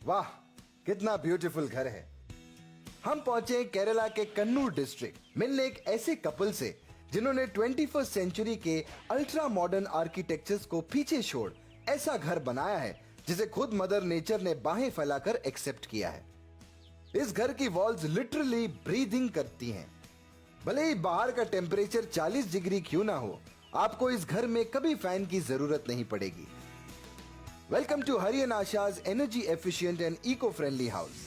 वाह, कितना ब्यूटीफुल घर है। हम पहुंचे केरला के कन्नूर डिस्ट्रिक्ट मिलने एक ऐसे कपल से जिन्होंने 21st सेंचुरी के अल्ट्रा मॉडर्न आर्किटेक्चर्स को पीछे छोड़ ऐसा घर बनाया है जिसे खुद मदर नेचर ने बाहें फैलाकर एक्सेप्ट किया है। इस घर की वॉल्स लिटरली ब्रीदिंग करती हैं। भले ही बाहर का टेम्परेचर 40 डिग्री क्यों ना हो, आपको इस घर में कभी फैन की जरूरत नहीं पड़ेगी। Welcome to Hari and Asha's energy efficient and eco friendly house.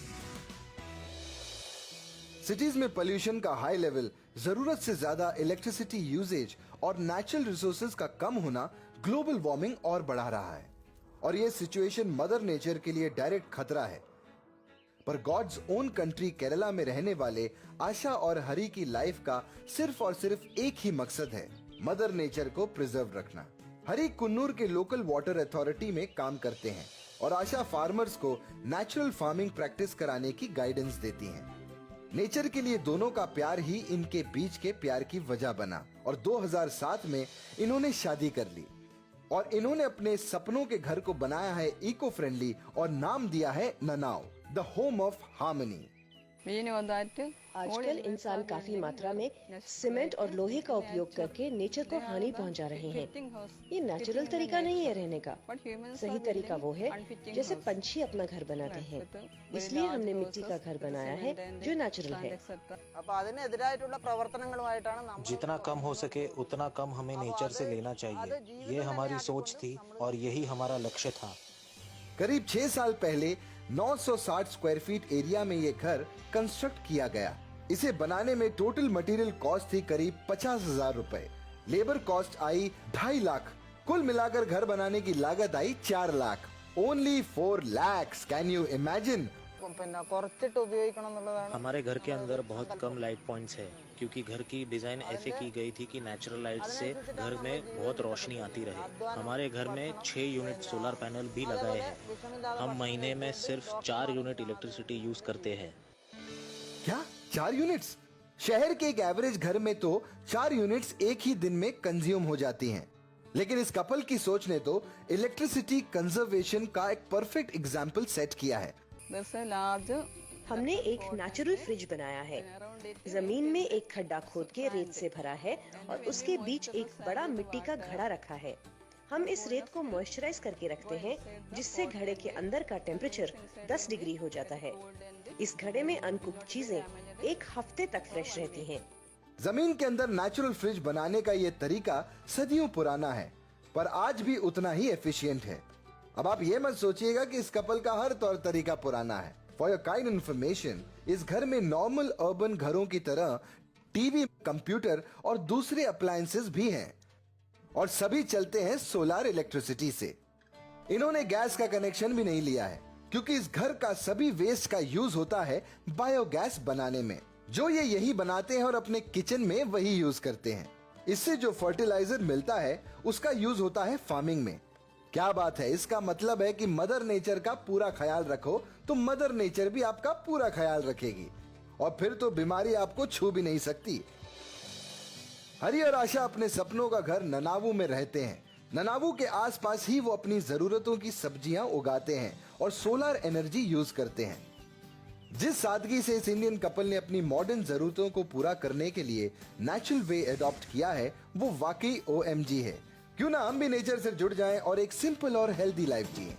Cities में पोल्यूशन का हाई लेवल, जरूरत से ज्यादा इलेक्ट्रिसिटी यूजेज और नेचुरल रिसोर्सेज का कम होना ग्लोबल वार्मिंग और बढ़ा रहा है और यह सिचुएशन मदर नेचर के लिए डायरेक्ट खतरा है। पर गॉड्स ओन कंट्री केरला में रहने वाले आशा और हरी की लाइफ का सिर्फ और सिर्फ एक ही मकसद है, मदर नेचर को प्रिजर्व रखना। हरी कुन्नूर के लोकल वाटर अथॉरिटी में काम करते हैं और आशा फार्मर्स को नेचुरल फार्मिंग प्रैक्टिस कराने की गाइडेंस देती हैं। नेचर के लिए दोनों का प्यार ही इनके बीच के प्यार की वजह बना और 2007 में इन्होंने शादी कर ली और इन्होंने अपने सपनों के घर को बनाया है इको फ्रेंडली और नाम दिया है ननाव, द होम ऑफ हार्मनी। आजकल इंसान काफी मात्रा में सीमेंट और लोहे का उपयोग करके नेचर को हानि पहुंचा रहे हैं। ये नेचुरल तरीका नहीं है रहने का। सही तरीका वो है जैसे पंछी अपना घर बनाते हैं। इसलिए हमने मिट्टी का घर बनाया है जो नेचुरल है। जितना कम हो सके उतना कम हमें नेचर से लेना चाहिए, ये हमारी सोच थी और यही हमारा लक्ष्य था। करीब 6 साल पहले 960 स्क्वायर फीट एरिया में ये घर कंस्ट्रक्ट किया गया। इसे बनाने में टोटल मटेरियल कॉस्ट थी करीब 50,000 रुपए। लेबर कॉस्ट आई 2.5 लाख। कुल मिलाकर घर बनाने की लागत आई 4 lakh. Only 4 lakhs। Can you imagine? हमारे घर के अंदर बहुत कम लाइट पॉइंट्स है क्योंकि घर की डिजाइन ऐसे की गई थी कि नेचुरल लाइट से घर में बहुत रोशनी आती रहे। हमारे घर में 6 यूनिट सोलर पैनल भी लगाए हैं। हम महीने में सिर्फ 4 यूनिट इलेक्ट्रिसिटी यूज करते हैं। क्या 4 यूनिट्स? शहर के एक एवरेज घर में तो 4 यूनिट्स एक ही दिन में कंज्यूम हो जाती हैं। लेकिन इस कपल की सोच ने तो इलेक्ट्रिसिटी कंजर्वेशन का एक परफेक्ट एग्जाम्पल सेट किया है। हमने एक नेचुरल फ्रिज बनाया है। जमीन में एक खड्डा खोद के रेत से भरा है और उसके बीच एक बड़ा मिट्टी का घड़ा रखा है। हम इस रेत को मॉइस्चराइज करके रखते हैं जिससे घड़े के अंदर का टेम्परेचर 10 डिग्री हो जाता है। इस घड़े में अनकुक्ड चीजें 1 हफ्ते तक फ्रेश रहती हैं। जमीन के अंदर नेचुरल फ्रिज बनाने का ये तरीका सदियों पुराना है पर आज भी उतना ही एफिशिएंट है। अब आप ये मत सोचिएगा कि इस कपल का हर तौर तरीका पुराना है। फॉर योर काइंड इन्फॉर्मेशन, इस घर में नॉर्मल अर्बन घरों की तरह टीवी, कंप्यूटर और दूसरे अप्लायंसेस भी हैं और सभी चलते हैं सोलर इलेक्ट्रिसिटी से। इन्होंने गैस का कनेक्शन भी नहीं लिया है क्योंकि इस घर का सभी वेस्ट का यूज होता है बायोगैस बनाने में, जो ये यही बनाते हैं और अपने किचन में वही यूज करते हैं। इससे जो फर्टिलाइजर मिलता है उसका यूज होता है फार्मिंग में। क्या बात है! इसका मतलब है कि मदर नेचर का पूरा ख्याल रखो तो मदर नेचर भी आपका पूरा ख्याल रखेगी और फिर तो बीमारी आपको छू भी नहीं सकती। हरी और आशा अपने सपनों का घर ननावू में रहते हैं। ननावू के आसपास ही वो अपनी जरूरतों की सब्जियां उगाते हैं और सोलर एनर्जी यूज करते हैं। जिस सादगी से इस इंडियन कपल ने अपनी मॉडर्न जरूरतों को पूरा करने के लिए नेचुरल वे अडॉप्ट किया है वो वाकई OMG है। क्यों ना हम भी नेचर से जुड़ जाएं और एक सिंपल और हेल्दी लाइफ जिएं।